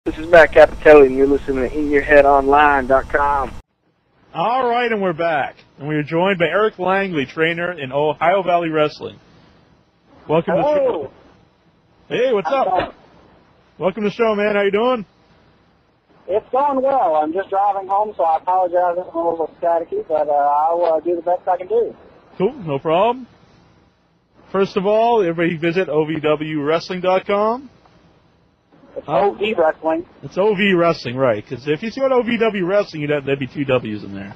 This is Matt Capitelli, and you're listening to InYourHeadOnline.com. All right, and we're back. And we are joined by Eric Langley, trainer in Ohio Valley Wrestling. Welcome to the show. Hey, what's up? Welcome to the show, man. How you doing? It's going well. I'm just driving home, so I apologize if I'm a little staticky, but I'll do the best I can do. Cool, no problem. First of all, everybody visit OVWWrestling.com. It's OV Wrestling. It's OV Wrestling, right. Because if you see what OVW Wrestling, there'd be two W's in there.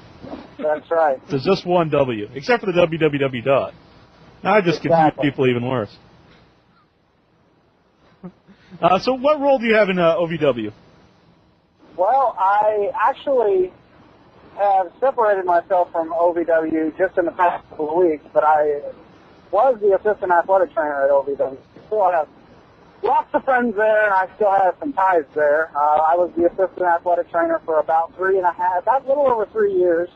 That's right. There's just one W, except for the www dot. Now I just confuse people even worse. So what role do you have in OVW? Well, I actually have separated myself from OVW just in the past couple of weeks, but I was the assistant athletic trainer at OVW. Still have lots of friends there, and I still have some ties there. I was the assistant athletic trainer for about a little over 3 years.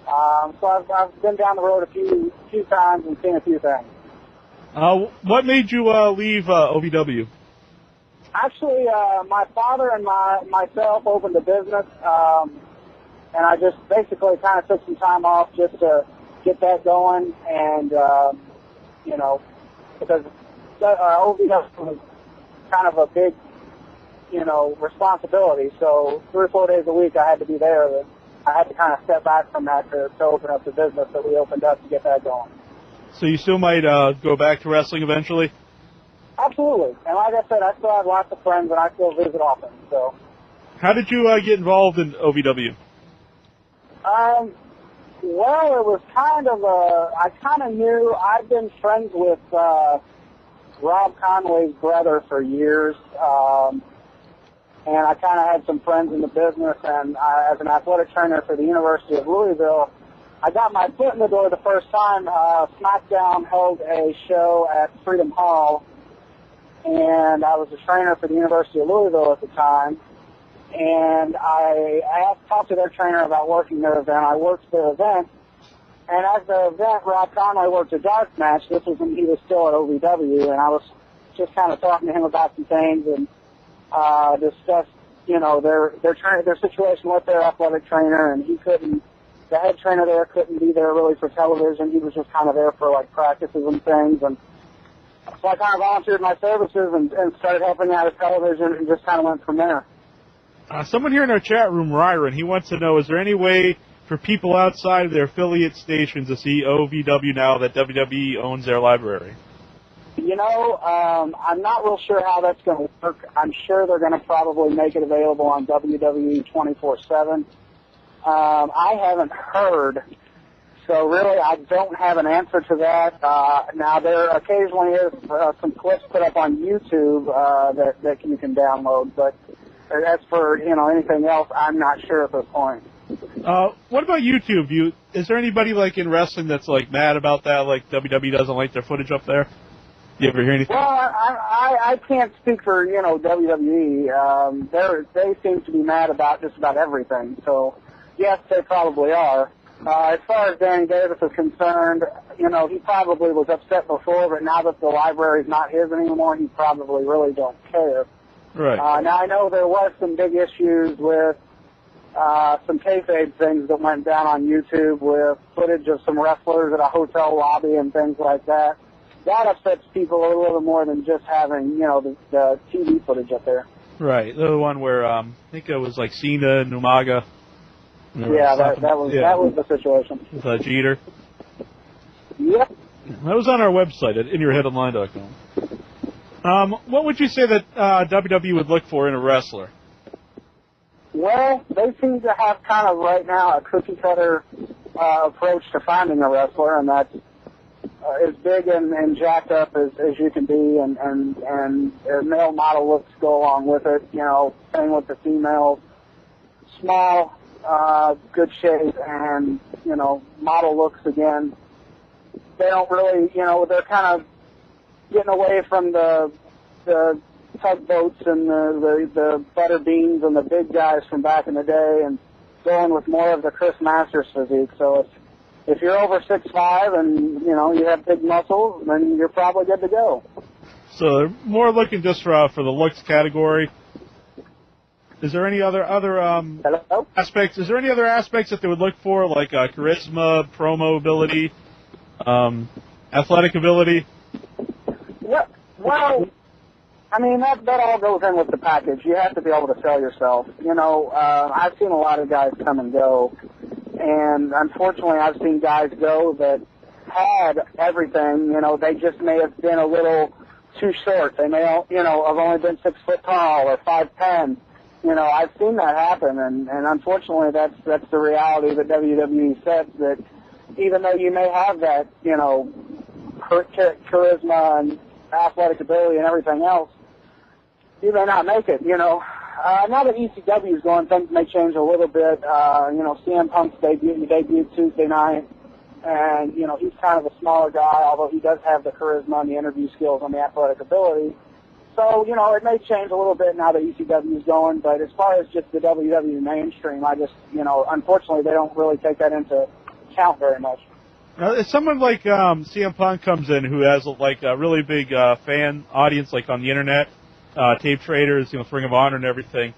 So I've been down the road a few times and seen a few things. What made you leave OVW? Actually, my father and myself opened a business, and I just basically kind of took some time off just to get that going, and because OVW was kind of a big, responsibility. So 3 or 4 days a week I had to be there. I had to kind of step back from that to open up the business that we opened up to get that going. So you still might go back to wrestling eventually? Absolutely. And like I said, I still have lots of friends and I still visit often. So. How did you get involved in OVW? Well, it was kind of I kind of knew. I've been friends with Rob Conway's brother for years, and I kind of had some friends in the business, and as an athletic trainer for the University of Louisville, I got my foot in the door the first time. SmackDown held a show at Freedom Hall, and I was a trainer for the University of Louisville at the time, and I talked to their trainer about working their event. I worked their event, and at the event, Rob Conway worked a dark match. This was when he was still at OVW, and I was just kind of talking to him about some things and discussed, their situation with their athletic trainer, and the head trainer there couldn't be there really for television. He was just kind of there for like practices and things, and so I kind of volunteered my services and started helping out with television and just kind of went from there. Someone here in our chat room, Ryron, he wants to know, is there any way for people outside of their affiliate stations to see OVW now that WWE owns their library? I'm not real sure how that's going to work. I'm sure they're going to probably make it available on WWE 24/7. I haven't heard, so really I don't have an answer to that. Now, there occasionally is some clips put up on YouTube that you can download, but as for, anything else, I'm not sure at this point. What about YouTube? Is there anybody like in wrestling that's like mad about that, like WWE doesn't like their footage up there? You ever hear anything? Well, I can't speak for, WWE. They seem to be mad about just about everything, so yes, they probably are. As far as Danny Davis is concerned, he probably was upset before, but now that the library's not his anymore, he probably really don't care. Right. Now, I know there was some big issues with some kayfabe things that went down on YouTube with footage of some wrestlers at a hotel lobby and things like that. That upsets people a little more than just having, the TV footage up there. Right. The one where I think it was like Cena and Umaga. Yeah, that was the situation. With Jeter. Yep. That was on our website at InYourHeadOnline.com. What would you say that WWE would look for in a wrestler? Well, they seem to have kind of right now a cookie-cutter approach to finding a wrestler, and that's as big and jacked up as you can be, and male model looks go along with it. Same with the females. Small, good shape, and model looks again. They don't really, they're kind of getting away from the tugboats and the butter beans and the big guys from back in the day, and going with more of the Chris Masters physique. So if you're over 6'5" and you have big muscles, then you're probably good to go. So they're more looking just for the looks category. Is there any other Hello? aspects? Is there any other aspects that they would look for, like charisma, promo ability, athletic ability? Yeah, well, I mean, that all goes in with the package. You have to be able to sell yourself. You know, I've seen a lot of guys come and go, and unfortunately I've seen guys go that had everything. You know, they just may have been a little too short. They may, have only been 6 foot tall or 5'10". You know, I've seen that happen, and unfortunately that's the reality that WWE sets, that even though you may have that, charisma and athletic ability and everything else, you may not make it, Now that ECW is going, things may change a little bit. CM Punk's debuted Tuesday night, and, he's kind of a smaller guy, although he does have the charisma and the interview skills and the athletic ability. So, it may change a little bit now that ECW is going, but as far as just the WWE mainstream, I just, unfortunately they don't really take that into account very much. Now, if someone like CM Punk comes in who has like a really big fan audience, like on the internet, tape traders, Ring of Honor and everything,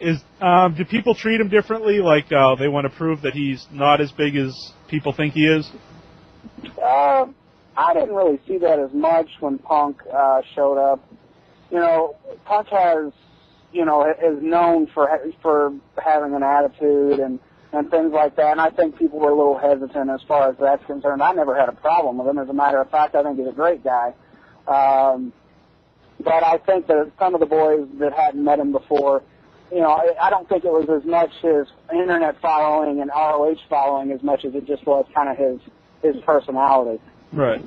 do people treat him differently? Like they want to prove that he's not as big as people think he is? I didn't really see that as much when Punk showed up. Punk is known for having an attitude and things like that, and I think people were a little hesitant as far as that's concerned. I never had a problem with him. As a matter of fact, I think he's a great guy. But I think that some of the boys that hadn't met him before, I don't think it was as much his internet following and ROH following as much as it just was kind of his personality. Right.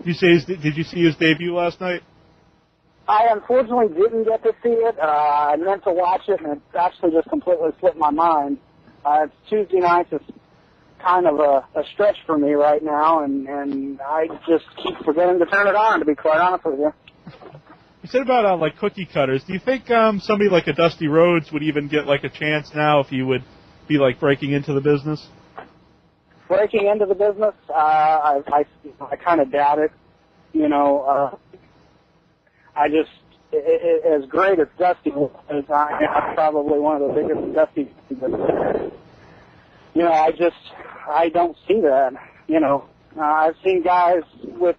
Did you see his debut last night? I unfortunately didn't get to see it. I meant to watch it, and it actually just completely slipped my mind. It's Tuesday nights. It's kind of a stretch for me right now, and I just keep forgetting to turn it on, to be quite honest with you. You said about like cookie cutters. Do you think somebody like a Dusty Rhodes would even get like a chance now if he would be like breaking into the business? Breaking into the business, I kind of doubt it. As great as Dusty was, I'm probably one of the biggest Dusty. I don't see that. I've seen guys with,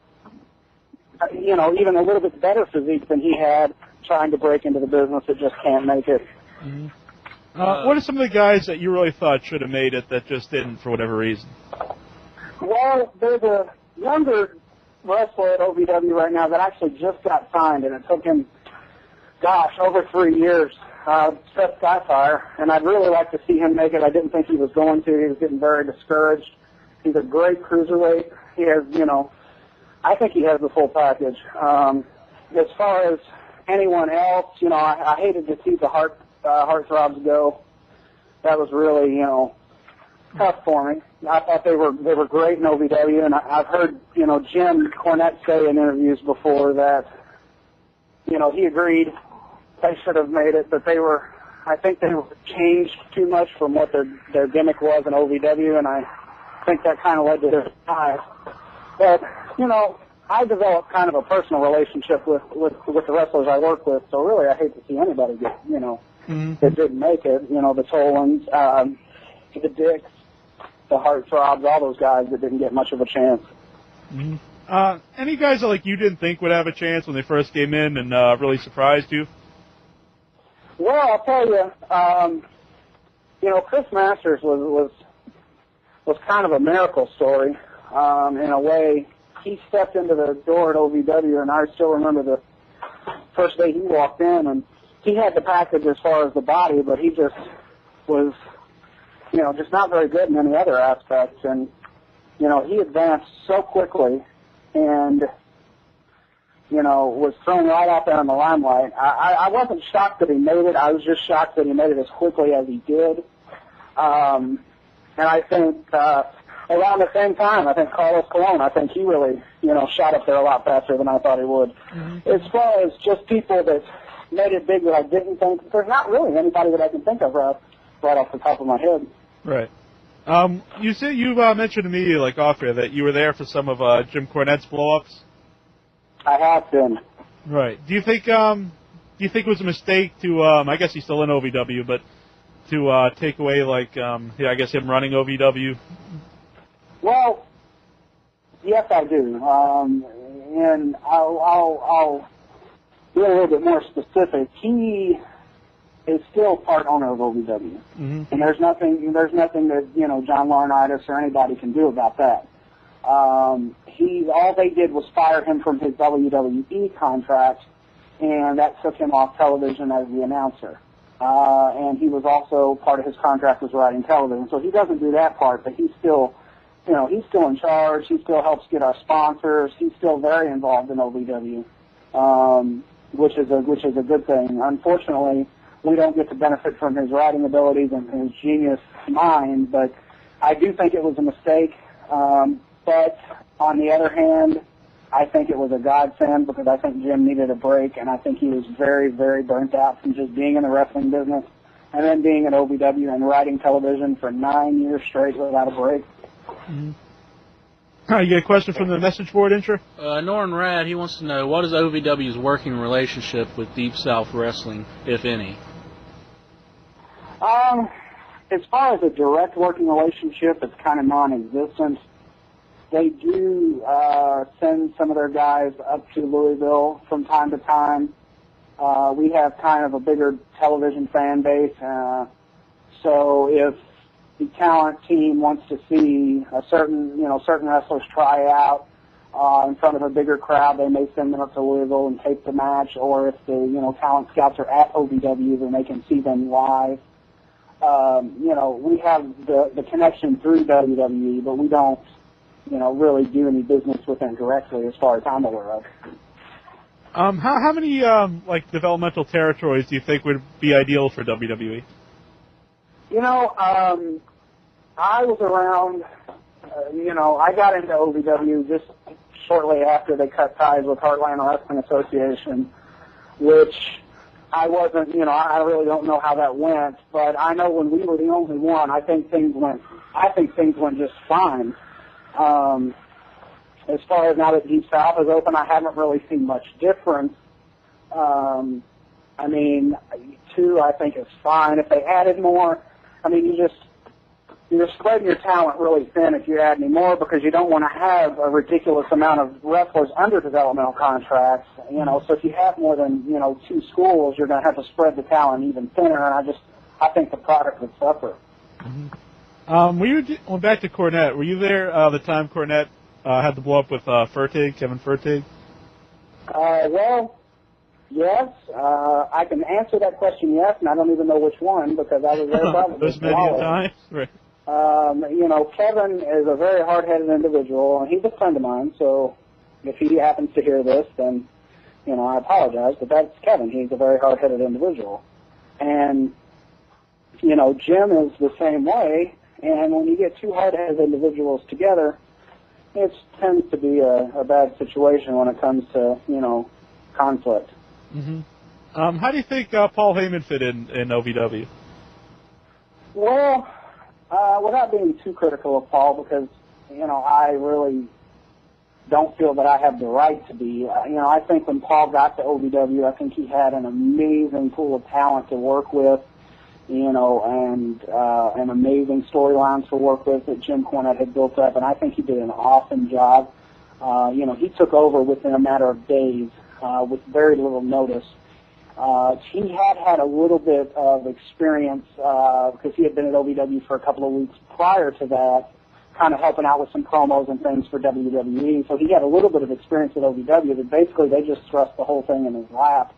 even a little bit better physique than he had trying to break into the business that just can't make it. Mm-hmm. What are some of the guys that you really thought should have made it that just didn't for whatever reason? Well, there's a younger wrestler at OVW right now that actually just got signed, and it took him, over 3 years, Seth Skyfire, and I'd really like to see him make it. I didn't think he was going to. He was getting very discouraged. He's a great cruiserweight. He has, I think he has the full package. As far as anyone else, I hated to see the Heartthrobs go. That was really, tough for me. I thought they were great in OVW, and I've heard, Jim Cornette say in interviews before that, he agreed they should have made it, but I think they were changed too much from what their gimmick was in OVW, and I think that kind of led to their demise. But, I developed kind of a personal relationship with the wrestlers I work with, so really I hate to see anybody get, that didn't make it, the Tolans, the Dicks, the Heartthrobs, all those guys that didn't get much of a chance. Mm-hmm. Any guys that like you didn't think would have a chance when they first came in and really surprised you? Well, I'll tell you, Chris Masters was kind of a miracle story in a way. He stepped into the door at OVW, and I still remember the first day he walked in, and he had the package as far as the body, but he just was, just not very good in any other aspects. And, he advanced so quickly and, was thrown right out there in the limelight. I wasn't shocked that he made it. I was just shocked that he made it as quickly as he did. And I think around the same time, I think Carlos Colon, I think he really, shot up there a lot faster than I thought he would. Mm-hmm. As far as just people that made it big that I didn't think, there's not really anybody that I can think of right off the top of my head. Right. You mentioned to me, like off air, that you were there for some of Jim Cornette's blow-ups. I have been. Right. Do you think you think it was a mistake to, I guess he's still in OVW, but to take away, like, I guess him running OVW? Well, yes, I do. And I'll be a little bit more specific. He is still part owner of OVW. And there's nothing that, you know, John Laurinaitis or anybody can do about that. All they did was fire him from his WWE contract, and that took him off television as the announcer. And he was also, part of his contract was writing television. So he doesn't do that part, but he's still, you know, he's still in charge. He still helps get our sponsors. He's still very involved in OVW, which is a good thing. Unfortunately, we don't get to benefit from his writing abilities and his genius mind, but I do think it was a mistake. But on the other hand, I think it was a godsend because I think Jim needed a break, and I think he was very, very burnt out from just being in the wrestling business and then being at OVW and writing television for 9 years straight without a break. You get a question from the message board, Intra? Norton Rad, he wants to know, what is OVW's working relationship with Deep South Wrestling, if any? As far as a direct working relationship, it's kind of non-existent. They do send some of their guys up to Louisville from time to time. We have kind of a bigger television fan base, so if the talent team wants to see certain wrestlers try out in front of a bigger crowd, they may send them up to Louisville and tape the match. Or if the talent scouts are at OVW, then they can see them live. We have the connection through WWE, but we don't really do any business with them directly, as far as I'm aware of. How many developmental territories do you think would be ideal for WWE? I was around. I got into OVW just shortly after they cut ties with Heartland Wrestling Association, which I wasn't. I really don't know how that went, but I know when we were the only one, I think things went just fine. As far as now that Deep South is open, I haven't really seen much difference. Two, I think, is fine. If they added more, you're spreading your talent really thin if you add any more, because you don't want to have a ridiculous amount of wrestlers under developmental contracts. So if you have more than 2 schools, you're going to have to spread the talent even thinner, and I think the product would suffer. Went back to Cornette. Were you there the time Cornette had the blow up with Kevin Fertig? Well, yes. I can answer that question yes, and I don't even know which one, because I was there probably. Those many times? Right. Kevin is a very hard-headed individual, and he's a friend of mine, so if he happens to hear this, then, I apologize, but that's Kevin. He's a very hard-headed individual. And, Jim is the same way, and when you get 2 hard-headed individuals together, it tends to be a bad situation when it comes to, conflict. How do you think Paul Heyman fit in OVW? Well, without being too critical of Paul, because, I really don't feel that I have the right to be. I think when Paul got to OVW, I think he had an amazing pool of talent to work with, and amazing storylines to work with that Jim Cornette had built up, and I think he did an awesome job. He took over within a matter of days with very little notice. He had a little bit of experience because he had been at OVW for a couple of weeks prior to that, kind of helping out with some promos and things for WWE. So he had a little bit of experience at OVW, but basically they just thrust the whole thing in his lap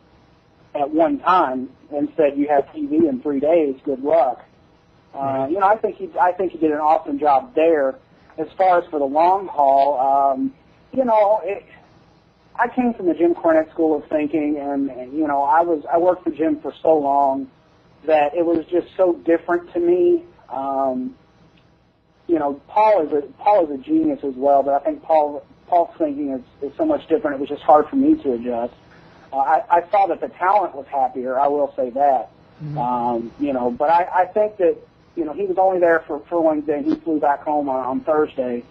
at one time and said, "You have TV in 3 days. Good luck." I think he did an awesome job there. As far as for the long haul, I came from the Jim Cornette school of thinking, and I worked for Jim for so long that it was just so different to me. Paul is a genius as well, but I think Paul's thinking is so much different. It was just hard for me to adjust. I saw that the talent was happier. I will say that. But I think that he was only there for Wednesday, and he flew back home on Thursday.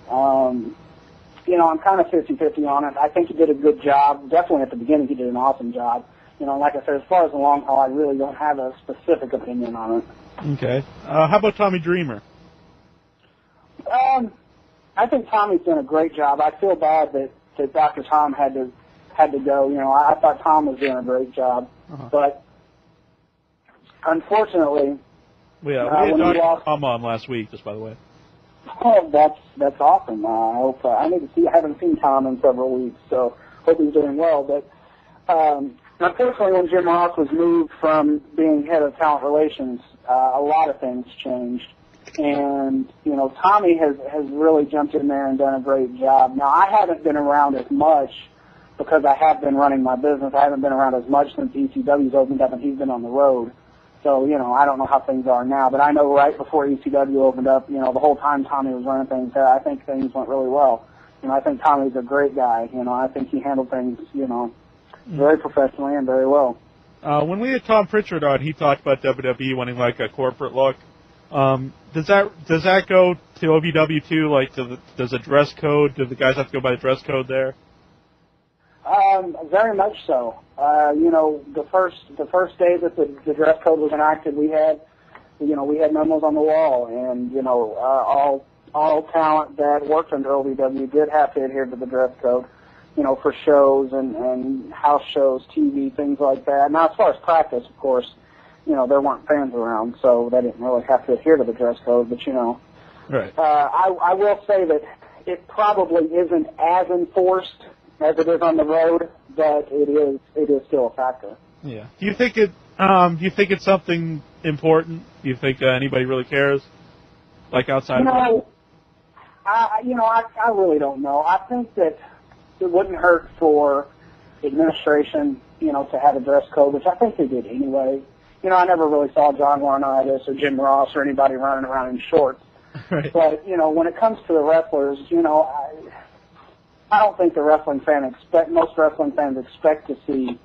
I'm kind of 50-50 on it. I think he did a good job. Definitely at the beginning, he did an awesome job. like I said, as far as the long haul, I really don't have a specific opinion on it. Okay. How about Tommy Dreamer? I think Tommy's done a great job. I feel bad that Dr. Tom had to go. I thought Tom was doing a great job, but unfortunately, We had Dr. Tom on last week, just by the way. Oh, that's awesome. I hope I need to see. I haven't seen Tom in several weeks, so hope he's doing well. But unfortunately, when Jim Ross was moved from being head of talent relations, a lot of things changed. And, Tommy has really jumped in there and done a great job. Now, I haven't been around as much because I have been running my business. I haven't been around as much since ECW's opened up and he's been on the road. So, I don't know how things are now. But I know right before ECW opened up, the whole time Tommy was running things there, I think things went really well. I think Tommy's a great guy. I think he handled things, very professionally and very well. When we had Tom Pritchard on, he talked about WWE wanting like a corporate look. Does that go to OVW too? Like, does a dress code? Do the guys have to go by the dress code there? Very much so. The first day that the dress code was enacted, we had memos on the wall, and all talent that worked under OVW did have to adhere to the dress code. For shows and house shows, TV, things like that. Now, as far as practice, of course, there weren't fans around, so they didn't really have to adhere to the dress code. But right. I will say that it probably isn't as enforced as it is on the road, but it is still a factor. Yeah. Do you think it's something important? Do you think anybody really cares? Like outside of I really don't know. I think that it wouldn't hurt for administration, to have a dress code, which I think they did anyway. I never really saw John Laurinaitis or Jim Ross or anybody running around in shorts. Right. But, when it comes to the wrestlers, I don't think most wrestling fans expect to see,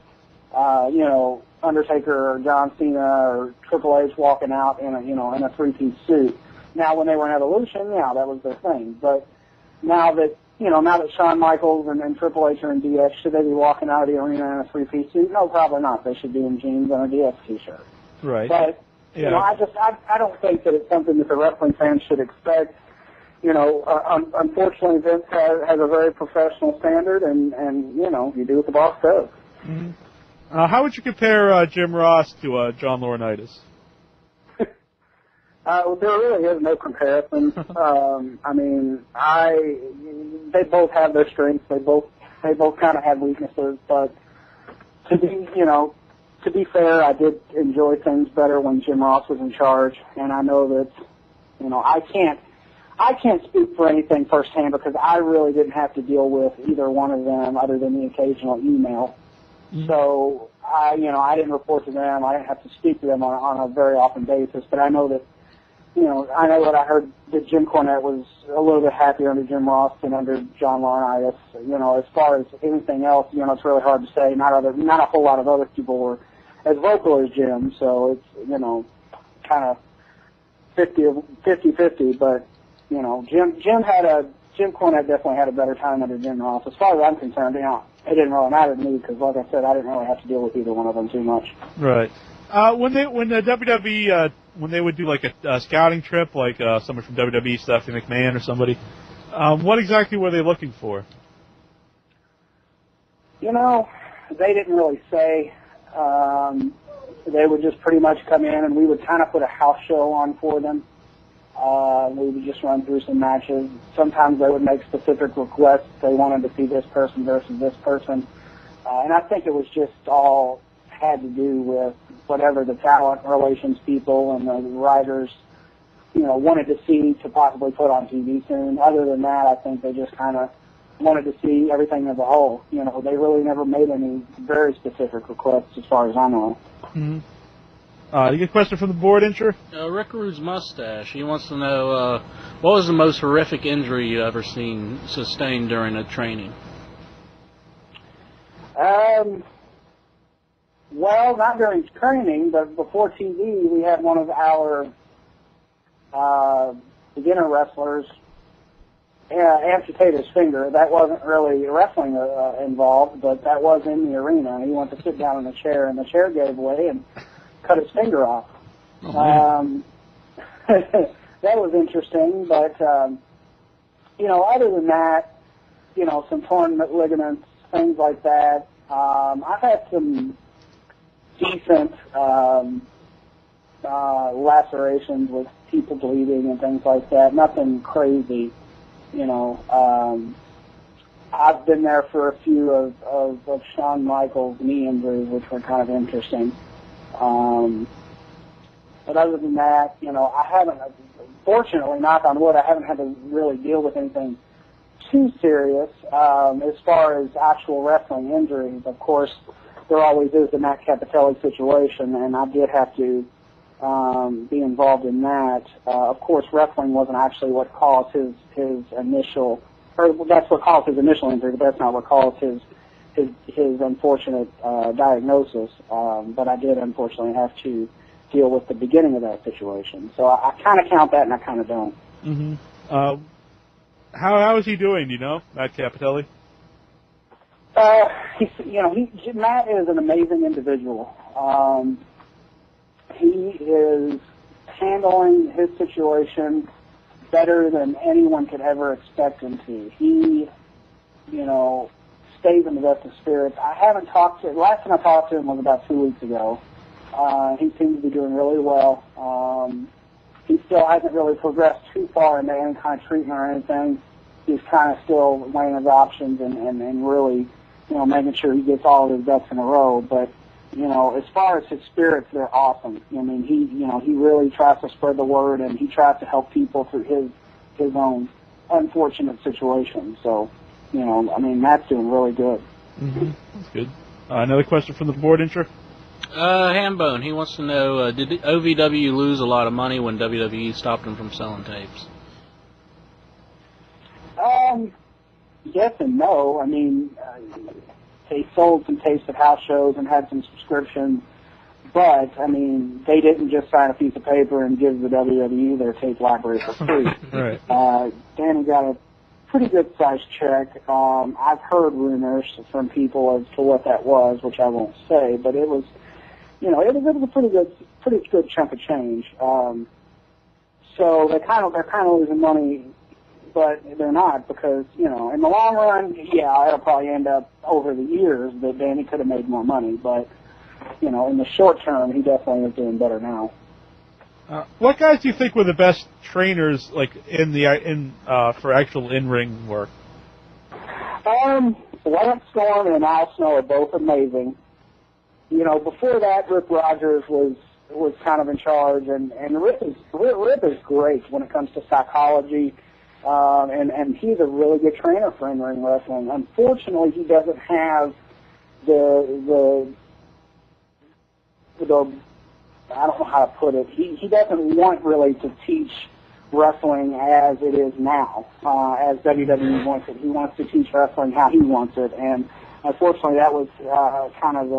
Undertaker or John Cena or Triple H walking out in a three-piece suit. Now, when they were in Evolution, yeah, that was their thing. But now that Shawn Michaels and Triple H are in DX, should they be walking out of the arena in a three-piece suit? No, probably not. They should be in jeans and a DX t-shirt. Right. But, I don't think that it's something that the wrestling fans should expect. Unfortunately, Vince has a very professional standard, and you do what the boss does. Mm-hmm. How would you compare Jim Ross to John Laurinaitis? There really is no comparison. They both have their strengths. They both kind of have weaknesses. But to be fair, I did enjoy things better when Jim Ross was in charge. And I know that, I can't speak for anything firsthand because I really didn't have to deal with either one of them other than the occasional email. Mm-hmm. So I didn't report to them. I didn't have to speak to them on a very often basis. But I know that. I know that I heard that Jim Cornette was a little bit happier under Jim Ross than under John Laurinaitis. As far as anything else, it's really hard to say. Not a whole lot of other people were as vocal as Jim, so it's, kind of 50-50. But, Jim Cornette definitely had a better time under Jim Ross. As far as I'm concerned, it didn't really matter to me because, like I said, I didn't really have to deal with either one of them too much. Right. When the WWE when they would do like a scouting trip, like someone from WWE, Stephanie McMahon or somebody, what exactly were they looking for? They didn't really say. They would just pretty much come in and we would kind of put a house show on for them. We would just run through some matches. Sometimes they would make specific requests. They wanted to see this person versus this person. And I think it was just all had to do with whatever the talent relations people and the writers, wanted to see to possibly put on TV soon. Other than that, I think they just kind of wanted to see everything as a whole. They really never made any very specific requests as far as I know. Mm-hmm. You get a question from the board, Incher? Rick Rude's mustache. He wants to know, what was the most horrific injury you ever seen sustained during a training? Well, not during training, but before TV, we had one of our beginner wrestlers amputate his finger. That wasn't really wrestling involved, but that was in the arena. He wanted to sit down in a chair, and the chair gave way and cut his finger off. Oh, that was interesting, but, other than that, some torn ligaments, things like that. I've had some decent lacerations with people bleeding and things like that. Nothing crazy, I've been there for a few of Shawn Michaels' knee injuries, which were kind of interesting. But other than that, I haven't, fortunately, knock on wood, I haven't had to really deal with anything too serious as far as actual wrestling injuries. Of course, there always is the Matt Capitelli situation, and I did have to be involved in that. Of course, wrestling wasn't actually what caused his initial, or that's what caused his initial injury, but that's not what caused his unfortunate diagnosis. But I did unfortunately have to deal with the beginning of that situation. So I kind of count that, and I kind of don't. Mm-hmm. How is he doing? Do you know, Matt Capitelli? Matt is an amazing individual. He is handling his situation better than anyone could ever expect him to. He, stays in the best of spirits. I haven't talked to, last time I talked to him was about 2 weeks ago. He seems to be doing really well. He still hasn't really progressed too far into any kind of treatment or anything. He's kind of still weighing his options and really, making sure he gets all of his ducks in a row. But, as far as his spirits, they're awesome. I mean, he really tries to spread the word, and he tries to help people through his own unfortunate situation. So, Matt's doing really good. Mm-hmm. That's good. Another question from the board, Incher? Hambone, he wants to know, did the OVW lose a lot of money when WWE stopped him from selling tapes? Yes and no. I mean, they sold some tapes at house shows and had some subscriptions, but, they didn't just sign a piece of paper and give the WWE their tape library for free. Right. Danny got a pretty good-sized check. I've heard rumors from people as to what that was, which I won't say, but it was, it was a pretty good chunk of change. So they're kind of losing money, but they're not because, in the long run, yeah, it'll probably end up over the years that Danny could have made more money, but, in the short term, he definitely is doing better now. What guys do you think were the best trainers, like for actual in-ring work? Lance Storm and Al Snow are both amazing. Before that, Rip Rogers was kind of in charge, and Rip is great when it comes to psychology, and he's a really good trainer for in-ring wrestling. Unfortunately, he doesn't have the I don't know how to put it. He doesn't want really to teach wrestling as it is now, as WWE wants it. He wants to teach wrestling how he wants it, and unfortunately, that was kind of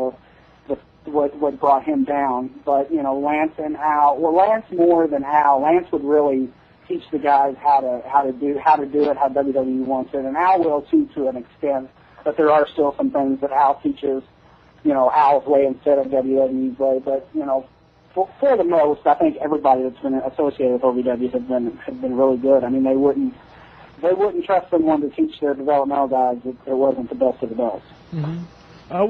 what brought him down. But Lance and Al, Lance more than Al. Lance would really teach the guys how to do it, how WWE wants it, and Al will too to an extent. But there are still some things that Al teaches, Al's way instead of WWE's way. But for the most, I think everybody that's been associated with OVW has been really good. I mean, they wouldn't trust someone to teach their developmental guys if it wasn't the best of the best. Mm-hmm.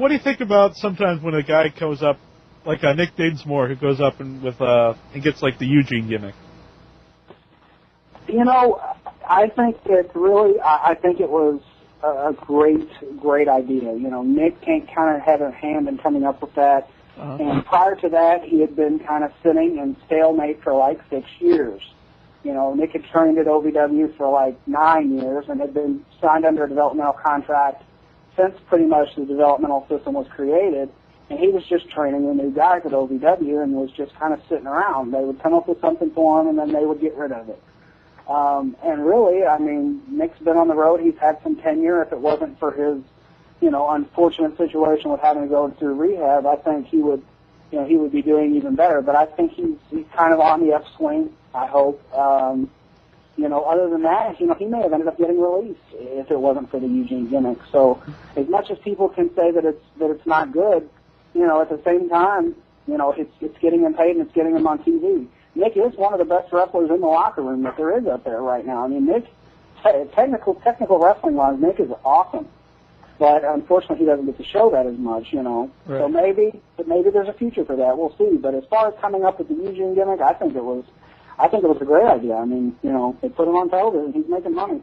What do you think about sometimes when a guy goes up, like Nick Dinsmore, who goes up and gets like the Eugene gimmick? I think it was a great idea. Nick kind of had a hand in coming up with that. Uh-huh. And prior to that, he had been kind of sitting in stalemate for like 6 years. Nick had trained at OVW for like 9 years and had been signed under a developmental contract since pretty much the developmental system was created. And he was just training the new guys at OVW and was just kind of sitting around. They would come up with something for him and then they would get rid of it. And really, Nick's been on the road. He's had some tenure. If it wasn't for his unfortunate situation with having to go through rehab, I think he would be doing even better. But I think he's kind of on the upswing, I hope. other than that, he may have ended up getting released if it wasn't for the Eugene gimmick. So as much as people can say that it's not good, at the same time, it's getting him paid and it's getting him on TV. Nick is one of the best wrestlers in the locker room that there is out there right now. I mean, Nick, technical wrestling wise, Nick is awesome. But unfortunately, he doesn't get to show that as much, Right. So maybe there's a future for that. We'll see. But as far as coming up with the Eugene gimmick, I think it was a great idea. I mean, they put him on television. He's making money.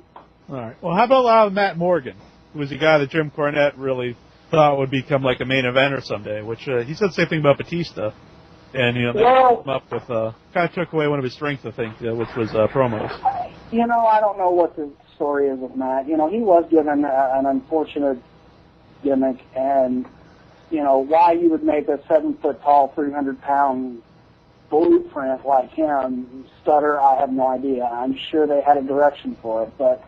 All right. Well, how about Matt Morgan, who was a guy that Jim Cornette really thought would become like a main eventer someday, which he said the same thing about Batista. And, they came up with, kind of took away one of his strengths, I think, which was promos. I don't know what the story is with Matt. He was given an unfortunate gimmick, and, why you would make a 7-foot-tall, 300-pound blueprint like him stutter, I have no idea. I'm sure they had a direction for it, but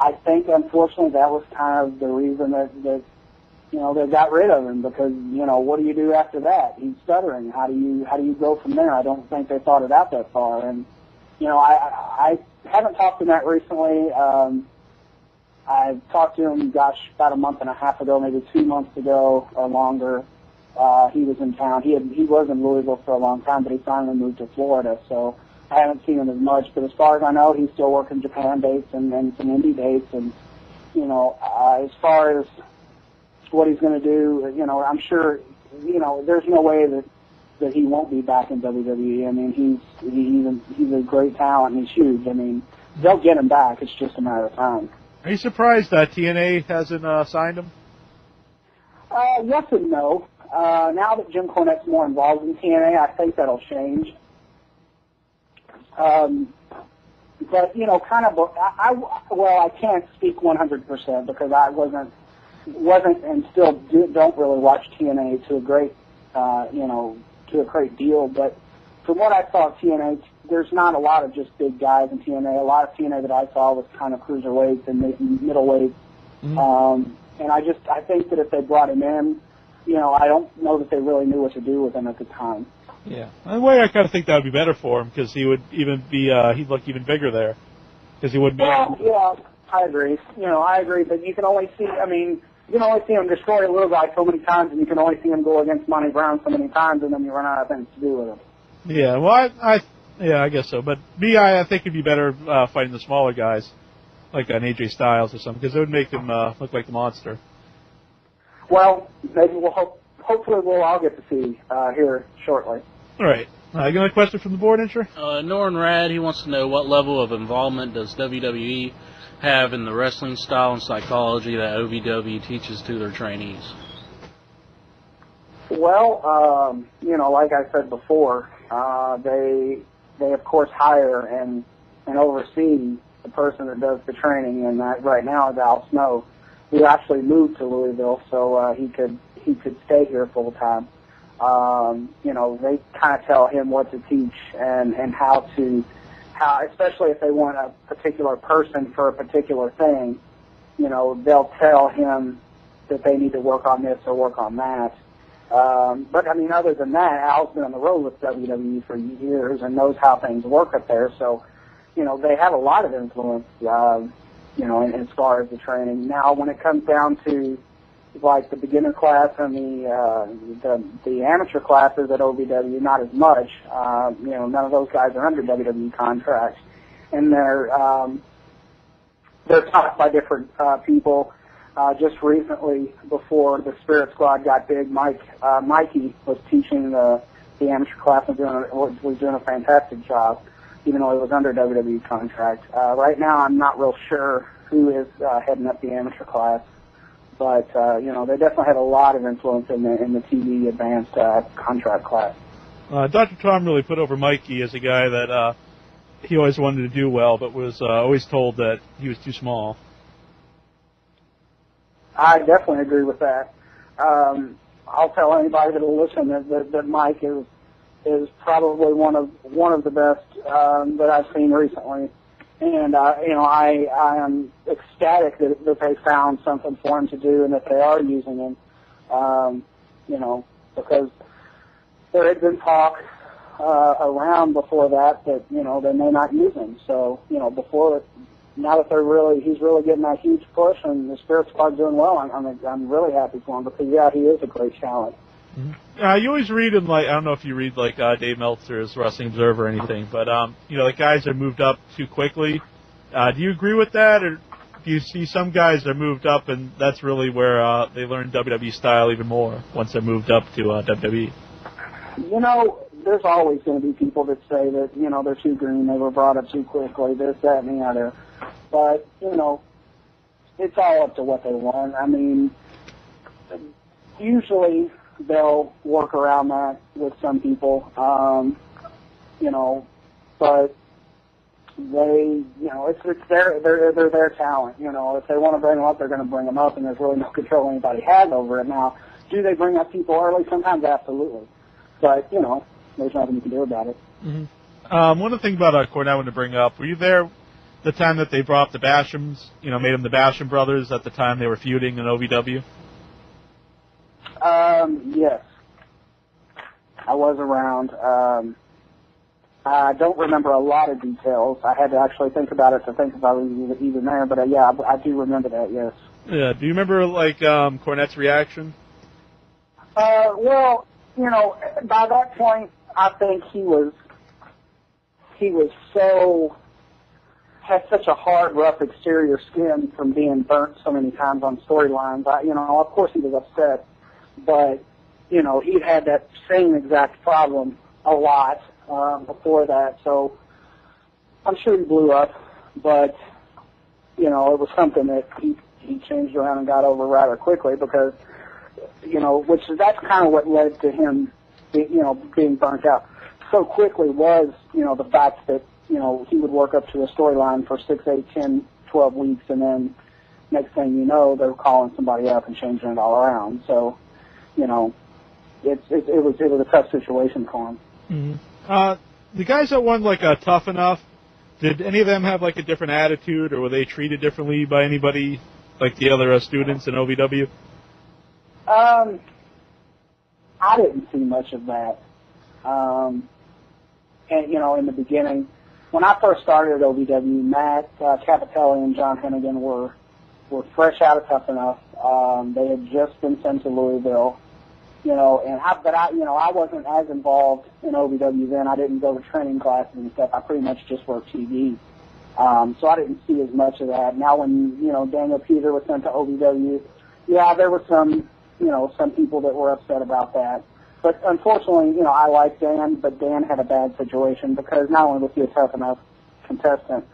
I think, unfortunately, that was kind of the reason that they got rid of him, because, what do you do after that? He's stuttering. How do you go from there? I don't think they thought it out that far. And, I haven't talked to Matt recently. I talked to him, about a month and a half ago, maybe 2 months ago or longer. He was in town. He was in Louisville for a long time, but he finally moved to Florida, so I haven't seen him as much. But as far as I know, he's still working Japan dates and some indie dates. And, as far as what he's going to do, I'm sure, there's no way that he won't be back in WWE. I mean, he's a great talent and he's huge. I mean, they'll get him back. It's just a matter of time. Are you surprised that TNA hasn't signed him? Yes and no. Now that Jim Cornette's more involved in TNA, I think that'll change. But, I can't speak 100% because I wasn't and still don't really watch TNA to a great, to a great deal. But from what I saw of TNA, there's not a lot of just big guys in TNA. A lot of TNA that I saw was kind of cruiserweights and middleweights. Mm-hmm. And I think that if they brought him in, I don't know that they really knew what to do with him at the time. Yeah. In a way, I kind of think that would be better for him because he would even be, he'd look even bigger there because he wouldn't be. Well, yeah, I agree. I agree, but you can only see him destroy a little guy so many times, and you can only see him go against Monty Brown so many times, and then you run out of things to do with him. Yeah, well, I guess so. But I think it'd be better fighting the smaller guys, like an AJ Styles or something, because it would make him look like the monster. Well, maybe hopefully we'll all get to see here shortly. All right. You got a question from the board, Incher? Norrin Rad, he wants to know what level of involvement does WWE have in the wrestling style and psychology that OVW teaches to their trainees? Well, like I said before, they of course hire and oversee the person that does the training, and that right now is Al Snow, who actually moved to Louisville so he could stay here full time. They kind of tell him what to teach and how, especially if they want a particular person for a particular thing, they'll tell him that they need to work on this or work on that. But, other than that, Al's been on the road with WWE for years and knows how things work up there. So, they have a lot of influence, as far as the training. Now, when it comes down to, like, the beginner class and the amateur classes at OVW, not as much. None of those guys are under WWE contracts. And they're taught by different people. Just recently, before the Spirit Squad got big, Mikey was teaching the amateur class and was doing a fantastic job, even though he was under WWE contract. Right now, I'm not real sure who is heading up the amateur class, but they definitely have a lot of influence in the TV advanced contract class. Dr. Tom really put over Mikey as a guy that he always wanted to do well, but was always told that he was too small. I definitely agree with that. I'll tell anybody that will listen that Mike is probably one of the best that I've seen recently, and I am ecstatic that they found something for him to do and that they are using him. Because there had been talk around before that, you know, they may not use him. So, you know, now that he's really getting that huge push and the Spirit Squad's doing well, I'm really happy for him because, yeah, he is a great talent. Mm-hmm. You always read in, like, I don't know if you read, like, Dave Meltzer's Wrestling Observer or anything, but, you know, like, guys are moved up too quickly. Do you agree with that, or do you see some guys that are moved up and that's really where they learn WWE style even more once they're moved up to WWE? You know, there's always going to be people that say that, you know, they're too green, they were brought up too quickly, this, that, and the other. But, you know, it's all up to what they want. I mean, usually they'll work around that with some people, you know, but they, you know, it's they're their talent. You know, if they want to bring them up, they're going to bring them up, and there's really no control anybody has over it. Now, do they bring up people early? Sometimes, absolutely. But, you know, there's nothing you can do about it. Mm-hmm. One of the things about Cornette I wanted to bring up, were you there the time that they brought up the Bashams, you know, made them the Basham brothers at the time they were feuding in OVW? Yes. I was around. I don't remember a lot of details. I had to actually think about it to think if I was even there, but yeah, I do remember that, yes. Yeah, do you remember, like, Cornette's reaction? Well, you know, by that point, I think he was had such a hard, rough exterior skin from being burnt so many times on storylines. You know, of course he was upset, but, you know, he'd had that same exact problem a lot before that, so I'm sure he blew up, but, you know, it was something that he changed around and got over rather quickly because, you know, that's kind of what led to him, you know, being burnt out so quickly was, you know, the fact that, you know, he would work up to a storyline for 6, 8, 10, 12 weeks, and then next thing you know, they were calling somebody up and changing it all around. So, you know, it was a tough situation for him. Mm-hmm. The guys that won, like, Tough Enough, did any of them have, like, a different attitude, or were they treated differently by anybody, like the other students in OVW? I didn't see much of that. And, you know, in the beginning, when I first started at OVW, Matt Capitelli and John Hennigan were fresh out of Tough Enough. They had just been sent to Louisville, you know, but I wasn't as involved in OVW then. I didn't go to training classes and stuff. I pretty much just worked TV. So I didn't see as much of that. Now when, you know, Daniel Peter was sent to OVW, yeah, there were some people that were upset about that. But unfortunately, you know, I like Dan, but Dan had a bad situation because not only was he a Tough Enough contestant,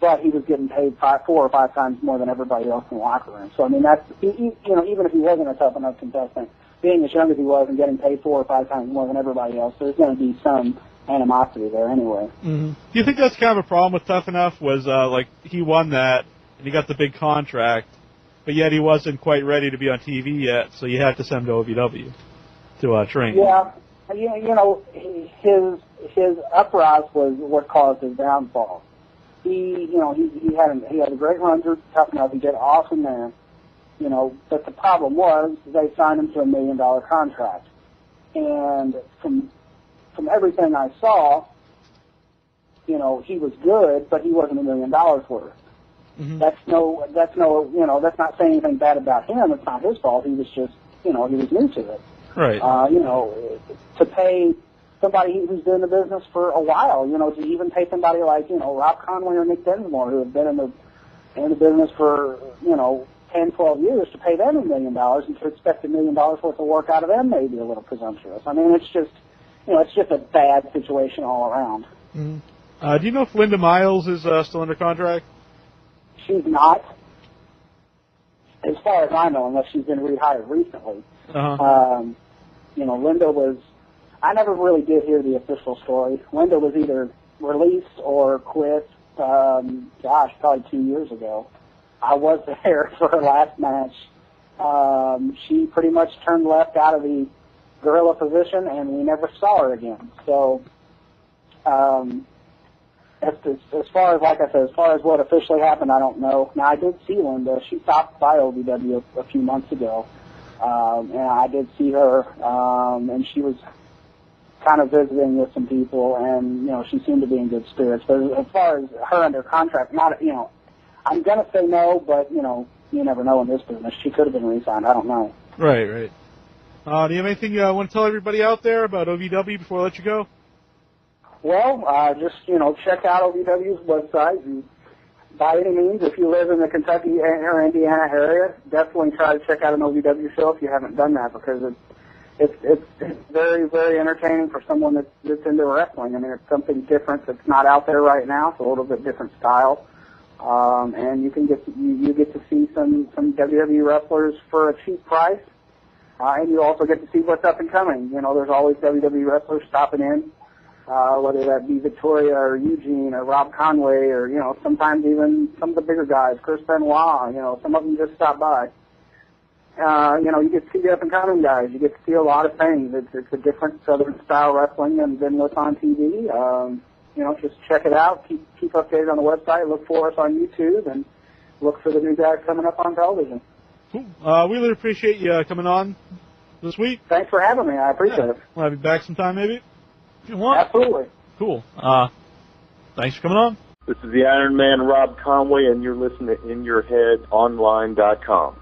but he was getting paid 4 or 5 times more than everybody else in the locker room. So, I mean, you know, even if he wasn't a Tough Enough contestant, being as young as he was and getting paid 4 or 5 times more than everybody else, there's going to be some animosity there anyway. Mm-hmm. Do you think that's kind of a problem with Tough Enough? Was like he won that and he got the big contract, but yet he wasn't quite ready to be on TV yet, so you had to send him to OVW to train. Yeah, you know, his uprise was what caused his downfall. He had a great run through Tough Enough. He did awesome there, you know. But the problem was they signed him to $1 million contract, and from everything I saw, you know, he was good, but he wasn't $1 million worth. Mm-hmm. That's you know, that's not saying anything bad about him. It's not his fault. He was just, you know, he was new to it. Right. You know, to pay somebody who's been in the business for a while, you know, to even pay somebody like, you know, Rob Conway or Nick Dinsmore, who have been in the business for, you know, 10, 12 years, to pay them $1 million and to expect $1 million worth of work out of them may be a little presumptuous. I mean, it's just, you know, it's just a bad situation all around. Mm-hmm. Do you know if Linda Miles is still under contract? She's not, as far as I know, unless she's been rehired recently. Uh-huh. You know, Linda was, I never really did hear the official story. Linda was either released or quit, probably 2 years ago. I was there for her last match. She pretty much turned left out of the gorilla position, and we never saw her again. So, as far as, like I said, as far as what officially happened, I don't know. Now, I did see Linda. She stopped by OVW a few months ago, and I did see her, and she was kind of visiting with some people, and, you know, she seemed to be in good spirits. But as far as her under contract, not, you know, I'm going to say no, but, you know, you never know in this business. She could have been re-signed. I don't know. Right, right. Do you have anything you want to tell everybody out there about OVW before I let you go? Well, just, you know, check out OVW's website, and by any means, if you live in the Kentucky or Indiana area, definitely try to check out an OVW show if you haven't done that, because it's very, very entertaining for someone that's into wrestling. I mean, it's something different that's not out there right now. It's a little bit different style, and you get to see some WWE wrestlers for a cheap price, and you also get to see what's up and coming. You know, there's always WWE wrestlers stopping in. Whether that be Victoria or Eugene or Rob Conway or, you know, sometimes even some of the bigger guys, Chris Benoit, you know, some of them just stop by. You know, you get to see the up-and-coming guys. You get to see a lot of things. It's a different Southern-style wrestling than what's on TV. You know, just check it out. Keep updated on the website. Look for us on YouTube, and look for the new guys coming up on television. Cool. We really appreciate you coming on this week. Thanks for having me. I appreciate it. We'll have you back sometime, maybe. If you want. Absolutely. Cool. Thanks for coming on. This is the Iron Man, Rob Conway, and you're listening to InYourHeadOnline.com.